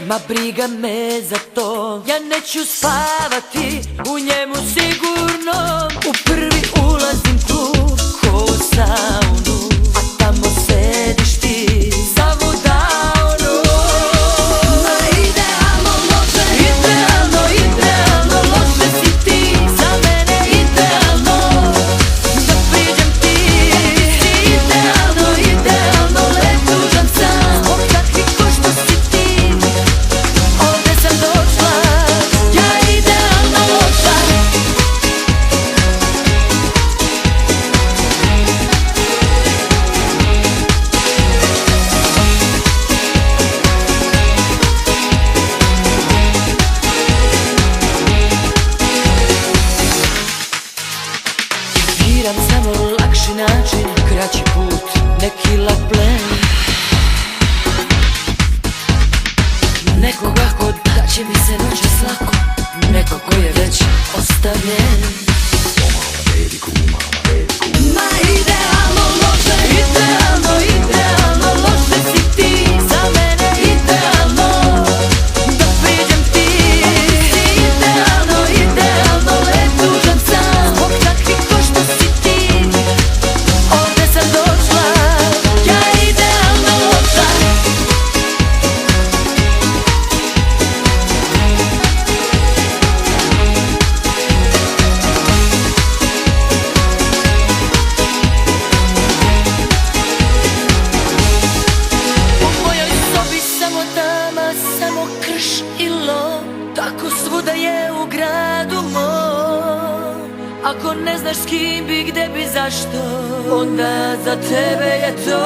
Ma briga me za to, ja neću spavati u njemu sigurno. U prvi ulazim tu ko u saunu, a tamo sediš ti zavudano. Ma idealno loše, idealno, idealno loše si ti. Za mene idealno, da priđem ti. Idealno, idealno, lep tužan sam, zbog takvih ko što si ti. Ovdje sam došla, ja idealno loša. Biram samo lakši način, kraći put, neki lak plen. Nekoga ko da će mi se noćas lako, neko ko je već ostavljen. Ma idealno loše, idealno, idealno loše si ti. Za mene idealno, da priđem ti. Idealno, idealno, lep tužan sam, zbog takvih ko što si ti. Ovdje sam došla, ja idealno loša. Samo krš i lom, tako svuda je u gradu mom. Ako ne znaš s kim bi, gde bi, zašto, onda za tebe je to.